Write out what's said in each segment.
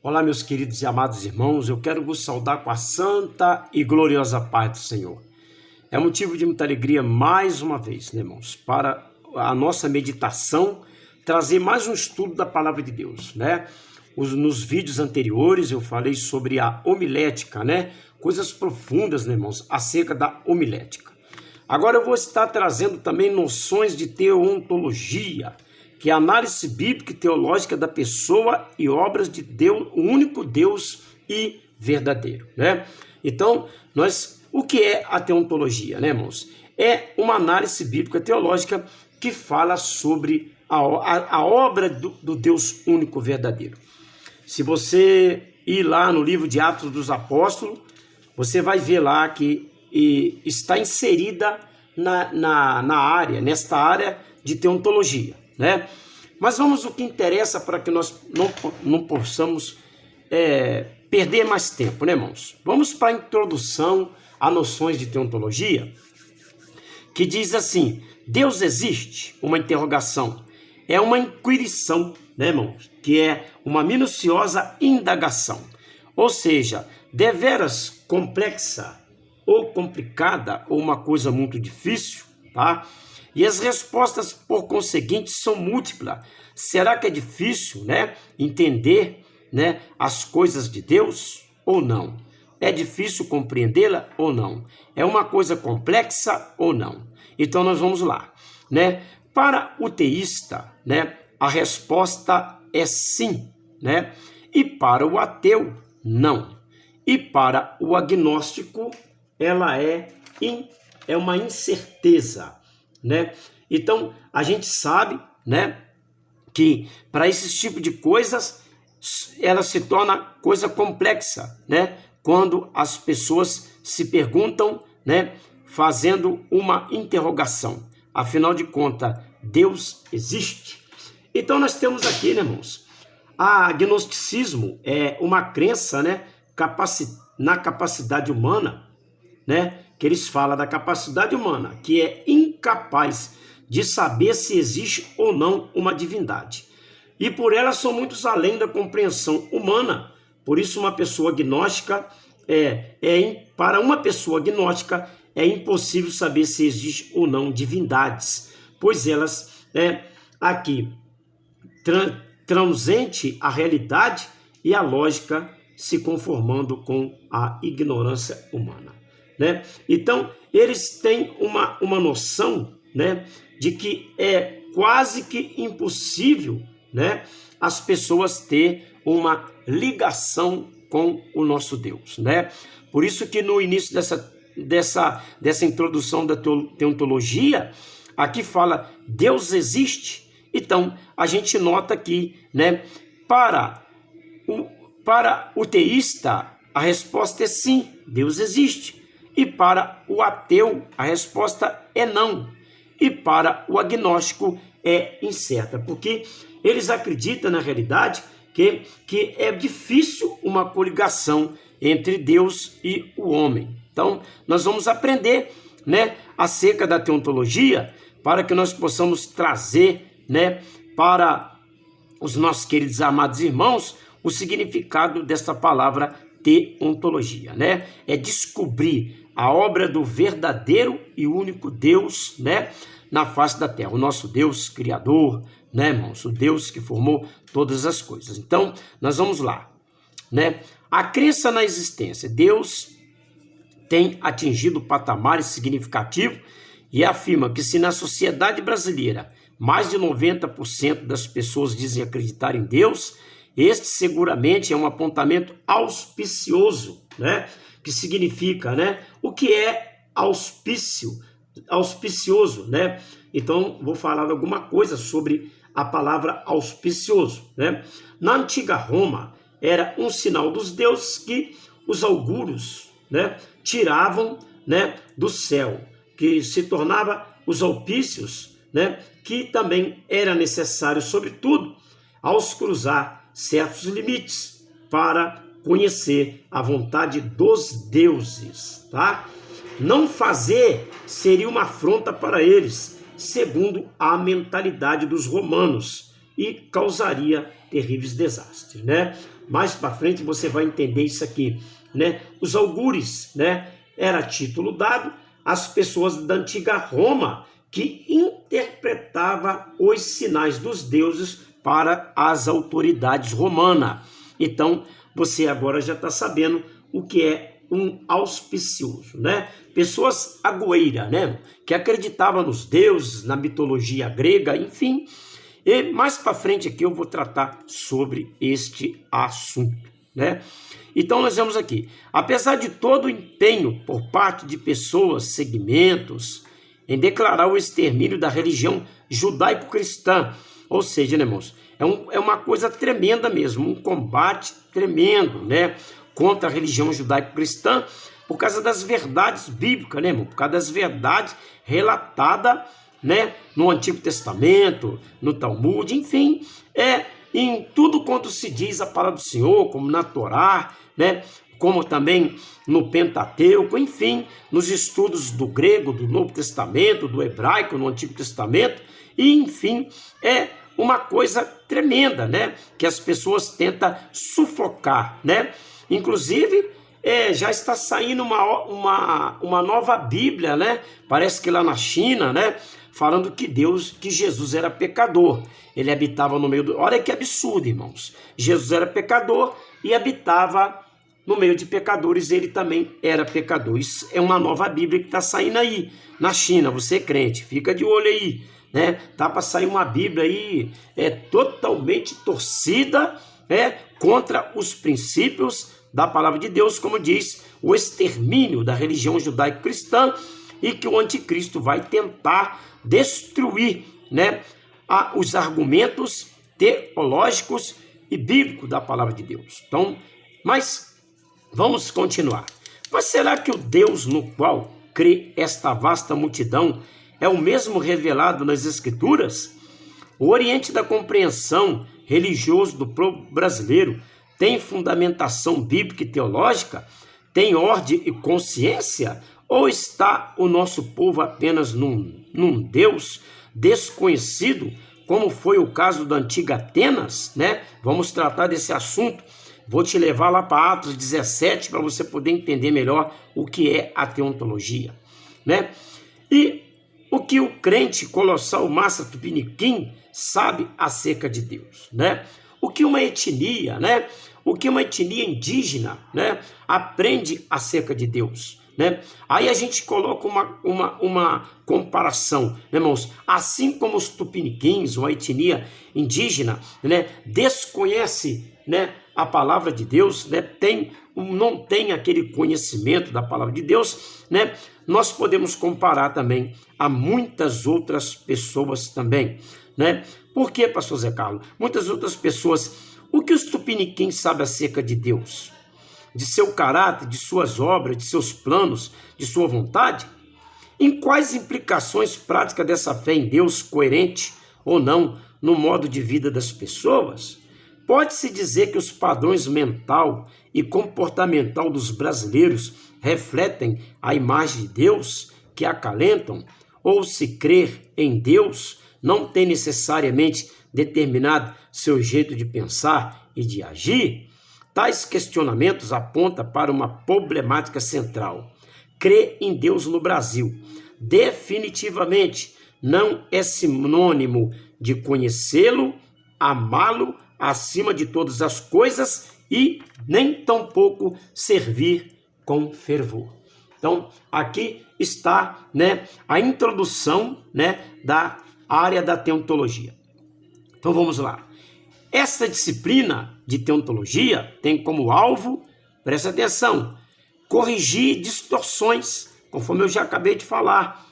Olá, meus queridos e amados irmãos, eu quero vos saudar com a santa e gloriosa paz do Senhor. É motivo de muita alegria mais uma vez, né, irmãos, para a nossa meditação, trazer mais um estudo da Palavra de Deus, né? Nos vídeos anteriores eu falei sobre a homilética, né? Coisas profundas, né, irmãos, acerca da homilética. Agora eu vou estar trazendo também noções de teontologia, que é a análise bíblica e teológica da pessoa e obras de Deus, o único Deus e verdadeiro, né? Então, o que é a teontologia, né, irmãos? É uma análise bíblica teológica que fala sobre a obra do Deus único verdadeiro. Se você ir lá no livro de Atos dos Apóstolos, você vai ver lá que está inserida nesta área de teontologia, né? Mas vamos ao que interessa para que nós não possamos perder mais tempo, né, irmãos? Vamos para a introdução a noções de teontologia, que diz assim: Deus existe? Uma interrogação. É uma inquirição, né, irmãos? Que é uma minuciosa indagação. Ou seja, deveras complexa ou complicada ou uma coisa muito difícil, tá? E as respostas, por conseguinte, são múltiplas. Será que é difícil, né, entender, né, as coisas de Deus ou não? É difícil compreendê-la ou não? É uma coisa complexa ou não? Então nós vamos lá, né? Para o teísta, né, a resposta é sim, né? E para o ateu, não. E para o agnóstico, ela é uma incerteza, né? Então, a gente sabe, né, que para esse tipo de coisas, ela se torna coisa complexa, né? Quando as pessoas se perguntam, né, fazendo uma interrogação. Afinal de contas, Deus existe? Então, nós temos aqui, né, irmãos, agnosticismo é uma crença, né, na capacidade humana, né, que eles falam da capacidade humana, que é incapaz de saber se existe ou não uma divindade. E por ela são muitos além da compreensão humana. Por isso, uma pessoa agnóstica, para uma pessoa agnóstica, é impossível saber se existe ou não divindades, pois elas, aqui, transcende a realidade e a lógica, se conformando com a ignorância humana, né? Então, eles têm uma noção, né, de que é quase que impossível, né, as pessoas ter uma ligação com o nosso Deus, né? Por isso que no início dessa introdução da teontologia, aqui fala Deus existe. Então, a gente nota que, né, para o teísta, a resposta é sim, Deus existe. E para o ateu, a resposta é não. E para o agnóstico é incerta, porque eles acreditam, na realidade, que é difícil uma coligação entre Deus e o homem. Então, nós vamos aprender, né, acerca da teontologia, para que nós possamos trazer, né, para os nossos queridos amados irmãos, o significado desta palavra teontologia, né? É descobrir a obra do verdadeiro e único Deus, né, na face da terra. O nosso Deus criador, né, irmãos? O Deus que formou todas as coisas. Então, nós vamos lá, né? A crença na existência. Deus tem atingido patamares significativos e afirma que se na sociedade brasileira mais de 90% das pessoas dizem acreditar em Deus, este seguramente é um apontamento auspicioso, né? Que significa, né? O que é auspicioso, né? Então, vou falar alguma coisa sobre a palavra auspicioso, né? Na antiga Roma, era um sinal dos deuses que os augúrios, né, tiravam, né, do céu, que se tornava os auspícios, né, que também era necessário, sobretudo, aos cruzar certos limites para conhecer a vontade dos deuses, tá? Não fazer seria uma afronta para eles, segundo a mentalidade dos romanos, e causaria terríveis desastres, né? Mais para frente você vai entender isso aqui, né? Os augures, né? Era título dado às pessoas da antiga Roma que interpretava os sinais dos deuses para as autoridades romanas. Então, você agora já está sabendo o que é um auspicioso, né? Pessoas agoeiras, né? Que acreditavam nos deuses, na mitologia grega, enfim. E mais para frente aqui eu vou tratar sobre este assunto, né? Então nós vemos aqui, apesar de todo o empenho por parte de pessoas, segmentos, em declarar o extermínio da religião judaico-cristã, ou seja, né, irmãos, é uma coisa tremenda mesmo, um combate tremendo, né, contra a religião judaico-cristã, por causa das verdades bíblicas, né, irmão? Por causa das verdades relatadas, né, no Antigo Testamento, no Talmud, enfim, em tudo quanto se diz a palavra do Senhor, como na Torá, né, como também no Pentateuco, enfim, nos estudos do grego, do Novo Testamento, do hebraico, no Antigo Testamento, e enfim, é uma coisa tremenda, né, que as pessoas tentam sufocar, né, inclusive já está saindo uma nova Bíblia, né, parece que lá na China, né, falando que Jesus era pecador, ele habitava no meio do... Olha que absurdo, irmãos, Jesus era pecador e habitava no meio de pecadores, ele também era pecador. Isso é uma nova Bíblia que está saindo aí na China, você crente, fica de olho aí, né? Tá para sair uma Bíblia aí totalmente torcida, contra os princípios da palavra de Deus, como diz, o extermínio da religião judaico-cristã, e que o anticristo vai tentar destruir, né, os argumentos teológicos e bíblicos da palavra de Deus. Então, mas vamos continuar. Mas será que o Deus no qual crê esta vasta multidão é o mesmo revelado nas Escrituras? O oriente da compreensão religioso do povo brasileiro tem fundamentação bíblica e teológica? Tem ordem e consciência? Ou está o nosso povo apenas num Deus desconhecido, como foi o caso da antiga Atenas, né? Vamos tratar desse assunto. Vou te levar lá para Atos 17 para você poder entender melhor o que é a teontologia, né? E o que o crente colossal Massa Tupiniquim sabe acerca de Deus, né? O que uma etnia, né? O que uma etnia indígena, né, aprende acerca de Deus, né? Aí a gente coloca uma comparação, né, irmãos? Assim como os tupiniquins, uma etnia indígena, né, desconhece, né, a palavra de Deus, né, não tem aquele conhecimento da palavra de Deus, né? Nós podemos comparar também a muitas outras pessoas também, né? Por quê, pastor Zé Carlos? Muitas outras pessoas. O que os tupiniquins sabem acerca de Deus? De seu caráter, de suas obras, de seus planos, de sua vontade? Em quais implicações práticas dessa fé em Deus, coerente ou não, no modo de vida das pessoas? Pode-se dizer que os padrões mental e comportamental dos brasileiros refletem a imagem de Deus que acalentam? Ou se crer em Deus não tem necessariamente determinado seu jeito de pensar e de agir? Tais questionamentos apontam para uma problemática central. Crer em Deus no Brasil definitivamente não é sinônimo de conhecê-lo, amá-lo acima de todas as coisas e nem tampouco servir com fervor. Então, aqui está, né, a introdução, né, da área da teontologia. Então vamos lá. Essa disciplina de teontologia tem como alvo, presta atenção, corrigir distorções, conforme eu já acabei de falar.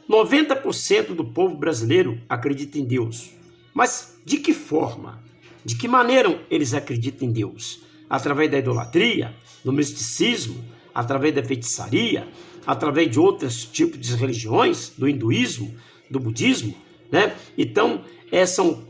90% do povo brasileiro acredita em Deus. Mas de que forma? De que maneira eles acreditam em Deus? Através da idolatria, do misticismo, através da feitiçaria, através de outros tipos de religiões, do hinduísmo, do budismo, né? Então,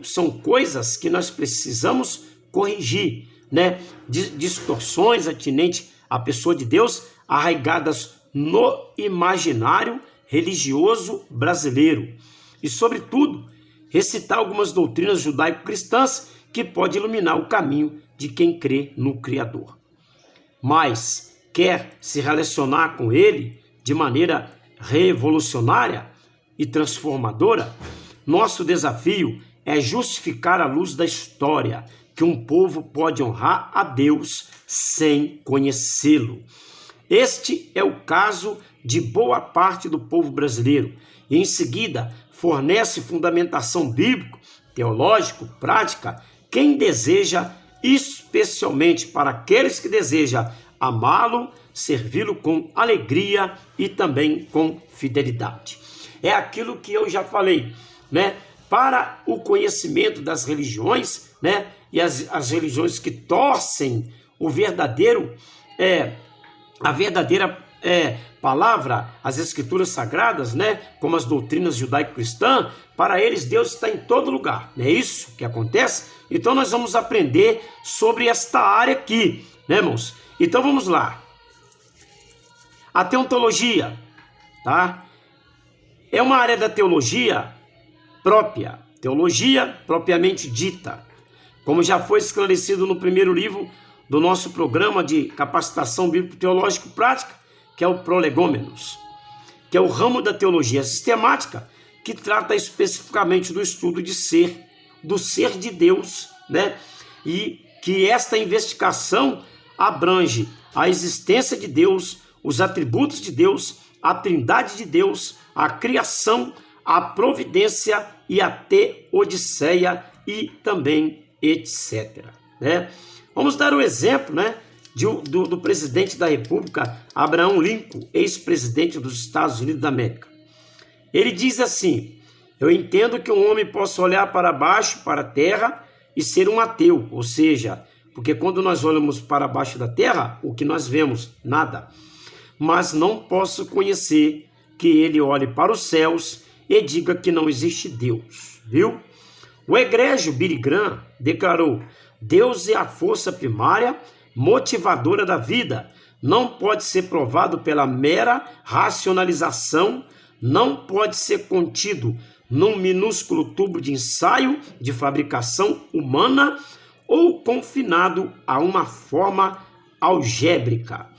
são coisas que nós precisamos corrigir, né? Distorções atinentes à pessoa de Deus, arraigadas no imaginário religioso brasileiro. E, sobretudo, recitar algumas doutrinas judaico-cristãs que pode iluminar o caminho de quem crê no Criador. Mas quer se relacionar com ele de maneira revolucionária e transformadora? Nosso desafio é justificar à luz da história que um povo pode honrar a Deus sem conhecê-lo. Este é o caso de boa parte do povo brasileiro e, em seguida, fornece fundamentação bíblica, teológica, prática, quem deseja, especialmente para aqueles que desejam amá-lo, servi-lo com alegria e também com fidelidade. É aquilo que eu já falei, né? Para o conhecimento das religiões, né? E as religiões que torcem o verdadeiro, a verdadeira palavra, as escrituras sagradas, né? Como as doutrinas judaico-cristãs, para eles Deus está em todo lugar. Não é isso que acontece? Então nós vamos aprender sobre esta área aqui, né, irmãos? Então vamos lá. A teontologia, tá? É uma área da teologia própria, teologia propriamente dita, como já foi esclarecido no primeiro livro do nosso programa de capacitação bíblico-teológico prática, que é o Prolegômenos, que é o ramo da teologia sistemática, que trata especificamente do estudo do ser de Deus, né? E que esta investigação abrange a existência de Deus, os atributos de Deus, a trindade de Deus, a criação, a providência e a teodiceia e também etc. Né? Vamos dar um exemplo, né, do presidente da República, Abraham Lincoln, ex-presidente dos Estados Unidos da América. Ele diz assim: eu entendo que um homem possa olhar para baixo, para a terra, e ser um ateu, ou seja, porque quando nós olhamos para baixo da terra, o que nós vemos? Nada. Mas não posso conhecer que ele olhe para os céus e diga que não existe Deus, viu? O egrégio Billy Graham declarou: Deus é a força primária, motivadora da vida. Não pode ser provado pela mera racionalização, não pode ser contido num minúsculo tubo de ensaio de fabricação humana ou confinado a uma forma algébrica.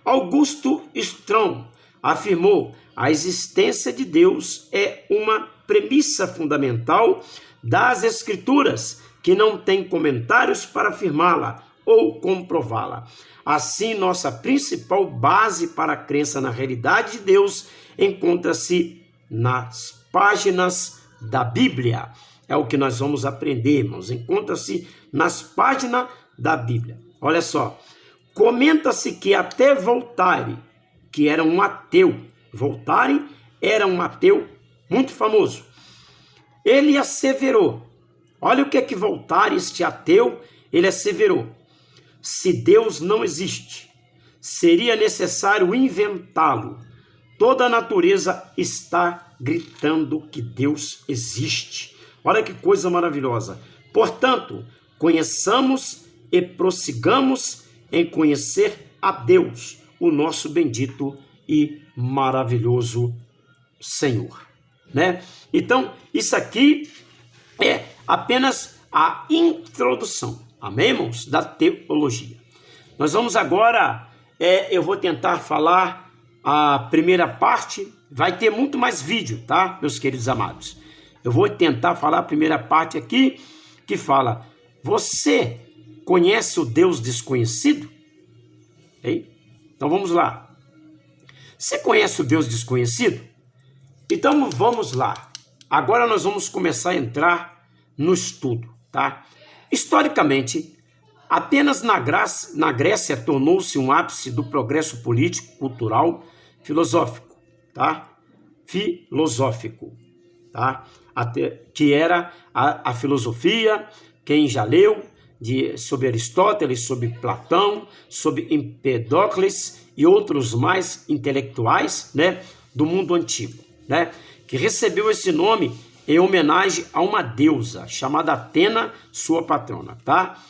Augusto Strong afirmou: a existência de Deus é uma premissa fundamental das Escrituras, que não tem comentários para afirmá-la ou comprová-la. Assim, nossa principal base para a crença na realidade de Deus encontra-se nas páginas da Bíblia. É o que nós vamos aprender, irmãos. Encontra-se nas páginas da Bíblia. Olha só, comenta-se que até Voltaire, que era um ateu, Voltaire era um ateu muito famoso, ele asseverou, olha o que é que Voltaire, este ateu, ele asseverou: se Deus não existe, seria necessário inventá-lo. Toda a natureza está gritando que Deus existe. Olha que coisa maravilhosa. Portanto, conheçamos e prossigamos em conhecer a Deus, o nosso bendito e maravilhoso Senhor, né? Então, isso aqui é apenas a introdução, amém, irmãos, da teologia. Nós vamos agora, eu vou tentar falar a primeira parte, vai ter muito mais vídeo, tá, meus queridos amados? Eu vou tentar falar a primeira parte aqui, que fala: você conhece o Deus desconhecido? Hein? Então vamos lá. Você conhece o Deus desconhecido? Então vamos lá. Agora nós vamos começar a entrar no estudo, tá? Historicamente, apenas na Grécia tornou-se um ápice do progresso político, cultural, filosófico, tá? Que era a filosofia, quem já leu, sobre Aristóteles, sobre Platão, sobre Empedocles e outros mais intelectuais, né, do mundo antigo, né, que recebeu esse nome em homenagem a uma deusa chamada Atena, sua patrona, tá?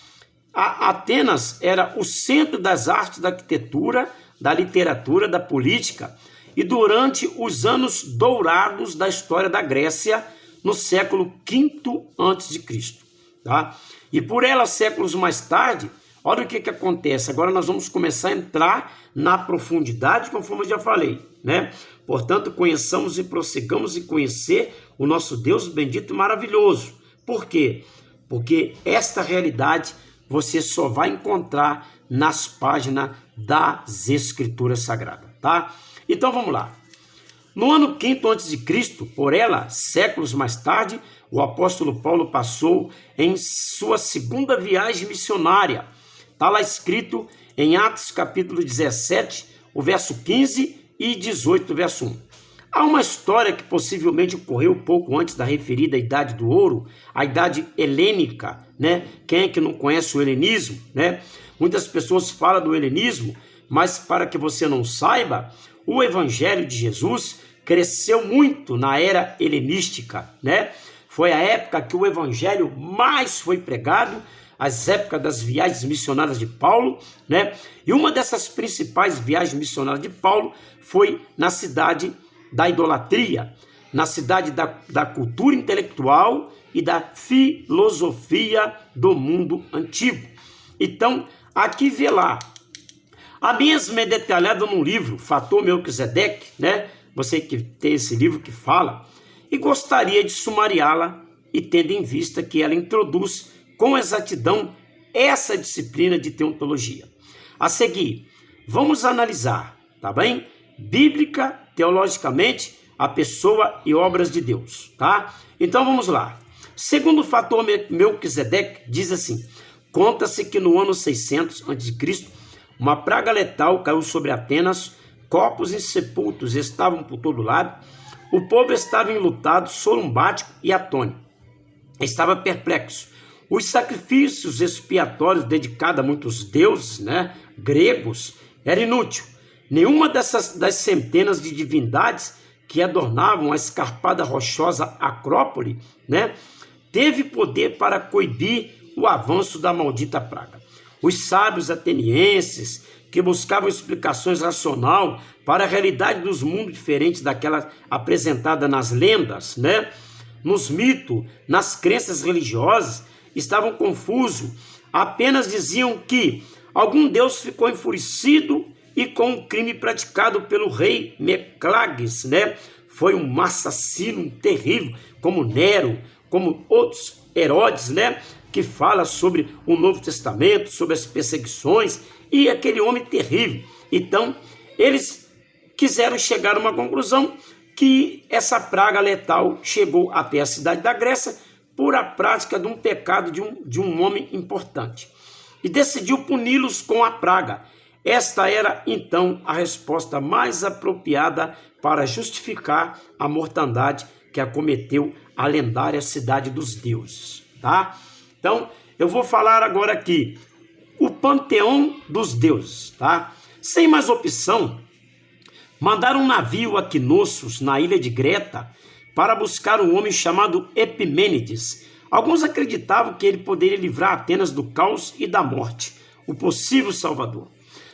A Atenas era o centro das artes, da arquitetura, da literatura, da política, e durante os anos dourados da história da Grécia, no século V a.C., tá? E por ela, séculos mais tarde, olha o que acontece. Agora nós vamos começar a entrar na profundidade, conforme eu já falei, né? Portanto, conheçamos e prossigamos em conhecer o nosso Deus bendito e maravilhoso. Por quê? Porque esta realidade você só vai encontrar nas páginas das Escrituras Sagradas, tá? Então vamos lá. No ano 5º a.C., por ela, séculos mais tarde, o apóstolo Paulo passou em sua segunda viagem missionária. Está lá escrito em Atos capítulo 17, o verso 15 e 18, verso 1. Há uma história que possivelmente ocorreu pouco antes da referida Idade do Ouro, a Idade Helênica, né? Quem é que não conhece o helenismo, né? Muitas pessoas falam do helenismo, mas para que você não saiba, o Evangelho de Jesus cresceu muito na era helenística, né? Foi a época que o Evangelho mais foi pregado, as épocas das viagens missionárias de Paulo, né? E uma dessas principais viagens missionárias de Paulo foi na cidade da idolatria, na cidade da cultura intelectual e da filosofia do mundo antigo. Então, aqui vê lá, a mesma é detalhada no livro Fator Melquisedeque, né? Você que tem esse livro que fala, e gostaria de sumariá-la e tendo em vista que ela introduz com exatidão essa disciplina de teontologia. A seguir, vamos analisar, tá bem? Bíblica, teologicamente, a pessoa e obras de Deus, tá? Então vamos lá. Segundo o Fator Melquisedeque, diz assim: conta-se que no ano 600 a.C., uma praga letal caiu sobre Atenas, corpos insepultos estavam por todo lado, o povo estava enlutado, sorumbático e atônito. Estava perplexo. Os sacrifícios expiatórios dedicados a muitos deuses, né, gregos, era inútil. Nenhuma das centenas de divindades que adornavam a escarpada rochosa Acrópole, né, teve poder para coibir o avanço da maldita praga. Os sábios atenienses, que buscavam explicações racionais para a realidade dos mundos diferentes daquela apresentada nas lendas, né, nos mitos, nas crenças religiosas, estavam confusos. Apenas diziam que algum deus ficou enfurecido e com o crime praticado pelo rei Meclages, né? Foi um assassino terrível, como Nero, como outros Herodes, né? Que fala sobre o Novo Testamento, sobre as perseguições e aquele homem terrível. Então, eles quiseram chegar a uma conclusão que essa praga letal chegou até a cidade da Grécia por a prática de um pecado de um homem importante. E decidiu puni-los com a praga. Esta era, então, a resposta mais apropriada para justificar a mortandade que acometeu a lendária cidade dos deuses, tá? Então, eu vou falar agora aqui o panteão dos deuses, tá? Sem mais opção, mandaram um navio a Knossos, na ilha de Creta, para buscar um homem chamado Epimênides. Alguns acreditavam que ele poderia livrar Atenas do caos e da morte, o possível salvador.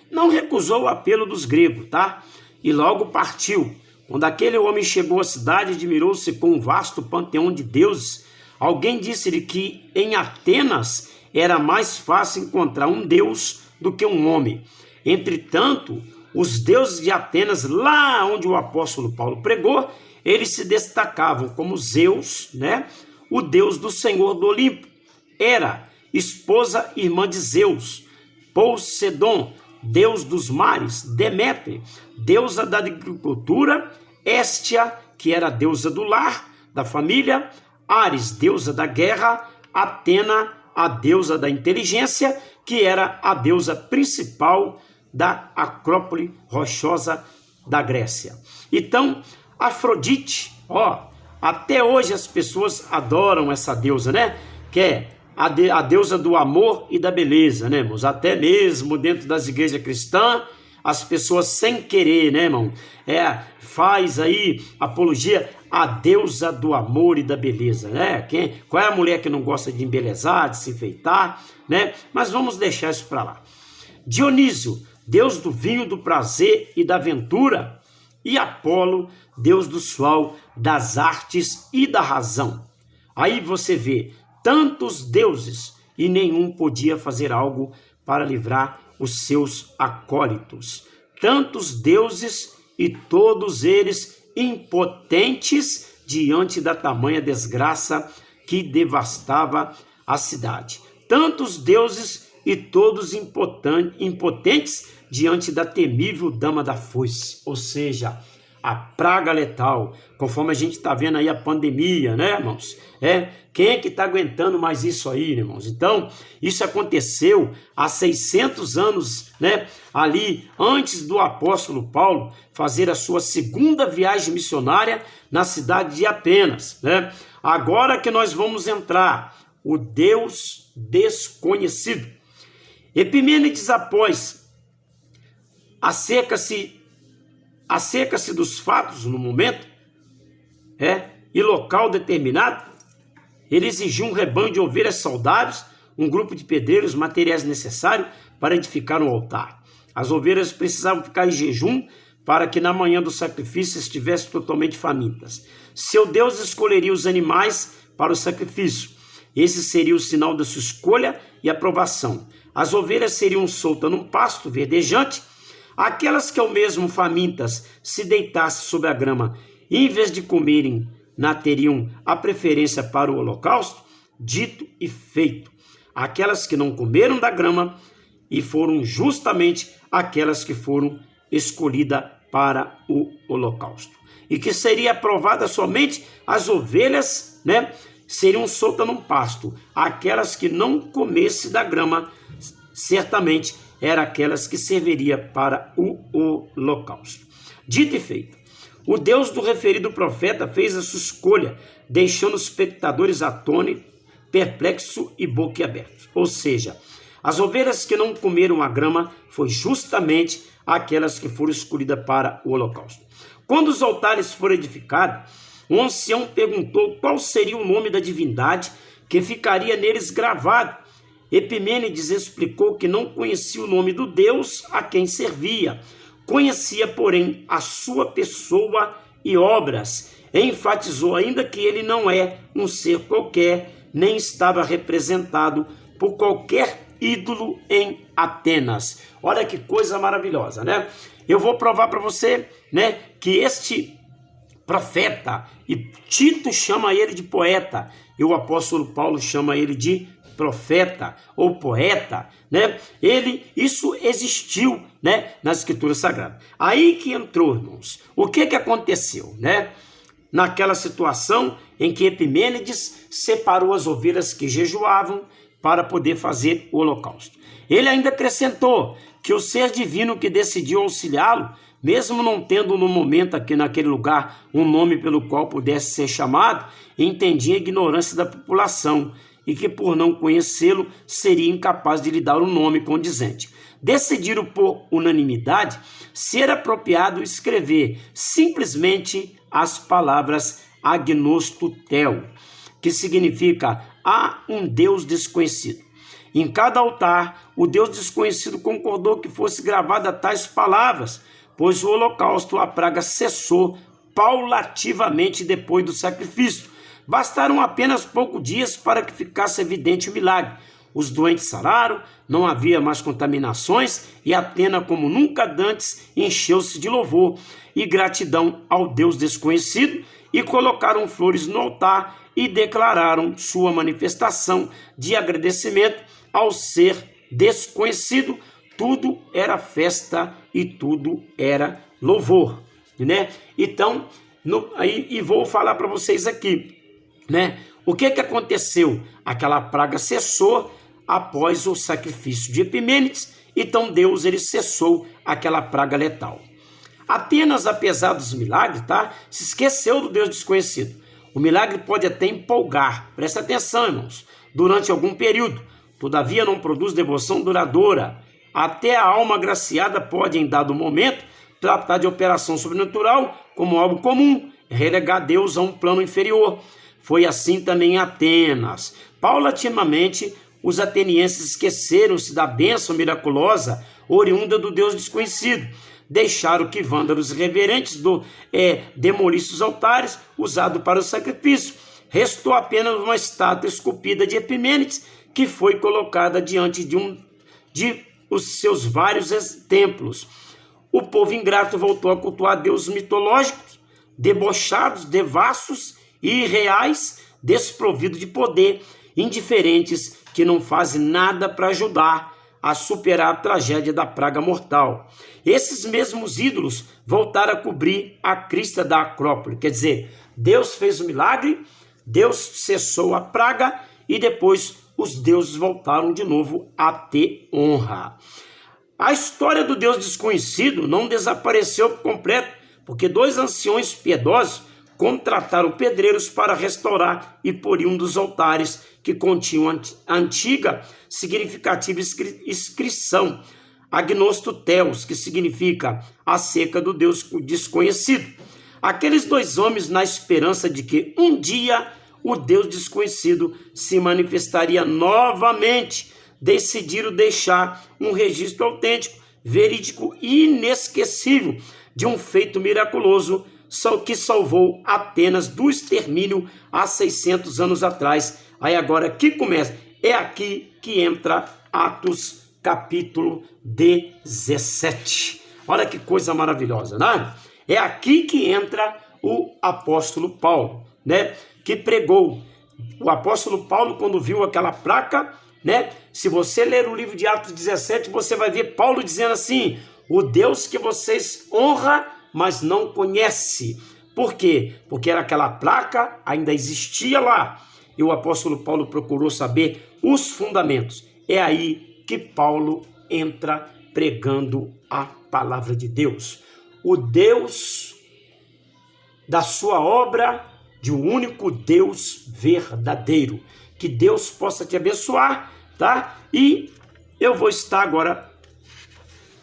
Não recusou o apelo dos gregos, tá? E logo partiu. Quando aquele homem chegou à cidade, admirou-se com um vasto panteão de deuses. Alguém disse-lhe que em Atenas era mais fácil encontrar um deus do que um homem. Entretanto, os deuses de Atenas, lá onde o apóstolo Paulo pregou, eles se destacavam como Zeus, né? O deus do Senhor do Olimpo. Hera, esposa e irmã de Zeus. Poseidon, deus dos mares. Deméter, deusa da agricultura. Hestia, que era a deusa do lar, da família. Ares, deusa da guerra. Atena, a deusa da inteligência, que era a deusa principal da Acrópole rochosa da Grécia. Então, Afrodite, até hoje as pessoas adoram essa deusa, né? Que é a deusa do amor e da beleza, né, irmãos? Até mesmo dentro das igrejas cristãs, as pessoas sem querer, né, irmão? Faz aí apologia à deusa do amor e da beleza, né? Qual é a mulher que não gosta de embelezar, de se enfeitar, né? Mas vamos deixar isso para lá. Dionísio, deus do vinho, do prazer e da aventura. E Apolo, deus do sol, das artes e da razão. Aí você vê tantos deuses e nenhum podia fazer algo para livrar os seus acólitos. Tantos deuses e todos eles impotentes diante da tamanha desgraça que devastava a cidade. Tantos deuses e todos impotentes diante da temível dama da foice, ou seja, a praga letal, conforme a gente está vendo aí a pandemia, né, irmãos? Quem é que está aguentando mais isso aí, irmãos? Então, isso aconteceu há 600 anos, né, ali antes do apóstolo Paulo fazer a sua segunda viagem missionária na cidade de Atenas, né? Agora que nós vamos entrar, o Deus desconhecido. Epimênides, após acerca-se dos fatos no momento e local determinado, ele exigiu um rebanho de ovelhas saudáveis, um grupo de pedreiros, materiais necessários para edificar um altar. As ovelhas precisavam ficar em jejum para que na manhã do sacrifício estivessem totalmente famintas. Seu Deus escolheria os animais para o sacrifício. Esse seria o sinal da sua escolha e aprovação. As ovelhas seriam soltas num pasto verdejante. Aquelas que ao mesmo famintas se deitassem sobre a grama, e em vez de comerem, teriam a preferência para o holocausto. Dito e feito. Aquelas que não comeram da grama e foram justamente aquelas que foram escolhidas para o holocausto. E que seria aprovada somente as ovelhas, né? Seriam soltas num pasto. Aquelas que não comessem da grama, certamente eram aquelas que serviria para o holocausto. Dito e feito. O Deus do referido profeta fez a sua escolha, deixando os espectadores atônitos, perplexos e boquiabertos. Ou seja, as ovelhas que não comeram a grama foi justamente aquelas que foram escolhidas para o holocausto. Quando os altares foram edificados, um ancião perguntou qual seria o nome da divindade que ficaria neles gravado. Epimênides explicou que não conhecia o nome do Deus a quem servia, conhecia, porém, a sua pessoa e obras. Enfatizou ainda que ele não é um ser qualquer, nem estava representado por qualquer ídolo em Atenas. Olha que coisa maravilhosa, né? Eu vou provar para você, né, que este profeta, e Tito chama ele de poeta, e o apóstolo Paulo chama ele de profeta ou poeta, né? Isso existiu, né, nas escrituras sagradas. Aí que entrou, irmãos. O que aconteceu, né? Naquela situação em que Epimênides separou as ovelhas que jejuavam para poder fazer o holocausto. Ele ainda acrescentou que o ser divino que decidiu auxiliá-lo, mesmo não tendo no momento aqui naquele lugar um nome pelo qual pudesse ser chamado, entendia a ignorância da população e que por não conhecê-lo seria incapaz de lhe dar um nome condizente. Decidiram por unanimidade ser apropriado escrever simplesmente as palavras agnosto tel, que significa há um Deus desconhecido. Em cada altar, o Deus desconhecido concordou que fosse gravada tais palavras, pois o holocausto, a praga, cessou paulativamente depois do sacrifício. Bastaram apenas poucos dias para que ficasse evidente o milagre. Os doentes sararam, não havia mais contaminações e Atena, como nunca antes, encheu-se de louvor e gratidão ao Deus desconhecido e colocaram flores no altar e declararam sua manifestação de agradecimento ao ser desconhecido. Tudo era festa e tudo era louvor, né? Então, e vou falar para vocês aqui, né? O que aconteceu? Aquela praga cessou após o sacrifício de Epimênides, então Deus cessou aquela praga letal. Apenas, apesar dos milagres, se esqueceu do Deus desconhecido. O milagre pode até empolgar, presta atenção, irmãos, durante algum período, todavia não produz devoção duradoura. Até a alma agraciada pode, em dado momento, tratar de operação sobrenatural como algo comum, relegar Deus a um plano inferior. Foi assim também em Atenas. Paulatinamente, os atenienses esqueceram-se da bênção miraculosa oriunda do Deus desconhecido. Deixaram que vândalos irreverentes demolissem os altares usados para o sacrifício. Restou apenas uma estátua esculpida de Epimênides, que foi colocada diante de os seus vários templos. O povo ingrato voltou a cultuar deuses mitológicos, debochados, devassos e irreais, desprovidos de poder, indiferentes, que não fazem nada para ajudar a superar a tragédia da praga mortal. Esses mesmos ídolos voltaram a cobrir a crista da Acrópole. Quer dizer, Deus fez o milagre, Deus cessou a praga e depois os deuses voltaram de novo a ter honra. A história do Deus desconhecido não desapareceu por completo, porque 2 anciões piedosos contrataram pedreiros para restaurar e polir um dos altares que continham a antiga significativa inscrição Agnosto Theos, que significa acerca do Deus desconhecido. Aqueles 2 homens, na esperança de que um dia o Deus desconhecido se manifestaria novamente, decidiram deixar um registro autêntico, verídico e inesquecível de um feito miraculoso que salvou Atenas do extermínio há 600 anos atrás. Aí agora aqui começa, é aqui que entra Atos capítulo 17. Olha que coisa maravilhosa, né? É aqui que entra o apóstolo Paulo, né? Que pregou. O apóstolo Paulo, quando viu aquela placa, né? Se você ler o livro de Atos 17, você vai ver Paulo dizendo assim: o Deus que vocês honram, mas não conhece. Por quê? Porque era aquela placa, ainda existia lá. E o apóstolo Paulo procurou saber os fundamentos. É aí que Paulo entra pregando a palavra de Deus. O Deus da sua obra, de um único Deus verdadeiro. Que Deus possa te abençoar, tá? E eu vou estar agora,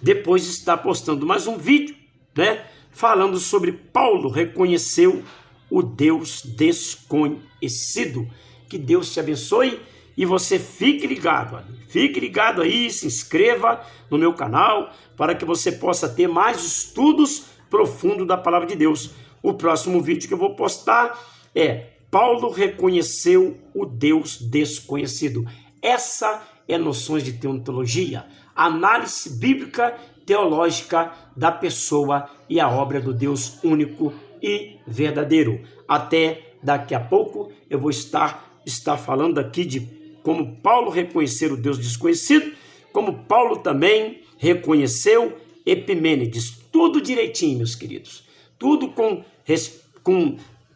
depois de estar postando mais um vídeo, né? Falando sobre Paulo reconheceu o Deus desconhecido. Que Deus te abençoe e você fique ligado aí, se inscreva no meu canal para que você possa ter mais estudos profundos da palavra de Deus. O próximo vídeo que eu vou postar é Paulo reconheceu o Deus desconhecido. Essa é noções de teologia, análise bíblica teológica da pessoa e a obra do Deus único e verdadeiro. Até daqui a pouco eu vou estar falando aqui de como Paulo reconheceu o Deus desconhecido, como Paulo também reconheceu Epimênides. Tudo direitinho, meus queridos. Tudo com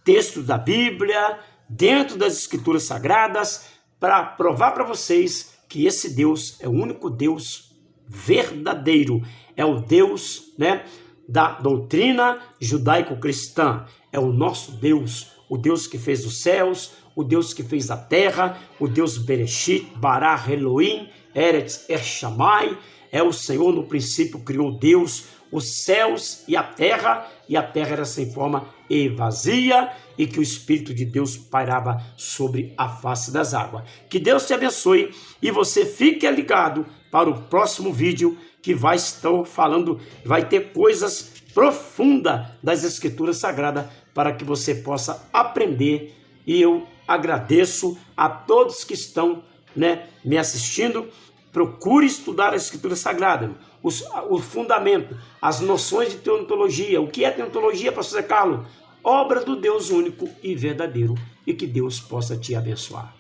textos da Bíblia, dentro das Escrituras Sagradas, para provar para vocês que esse Deus é o único Deus verdadeiro. É o Deus, né, da doutrina judaico-cristã. É o nosso Deus, o Deus que fez os céus, o Deus que fez a terra, o Deus Bereshit, Bará, Elohim, Eretz, Shammai. É o Senhor, no princípio criou Deus, os céus e a terra era sem forma e vazia, e que o Espírito de Deus pairava sobre a face das águas. Que Deus te abençoe e você fique ligado para o próximo vídeo, que vai estar falando, vai ter coisas profundas das Escrituras Sagradas para que você possa aprender. E eu agradeço a todos que estão, né, me assistindo. Procure estudar a Escritura Sagrada, o fundamento, as noções de teontologia. O que é teontologia, pastor Zé Carlos? Obra do Deus único e verdadeiro. E que Deus possa te abençoar.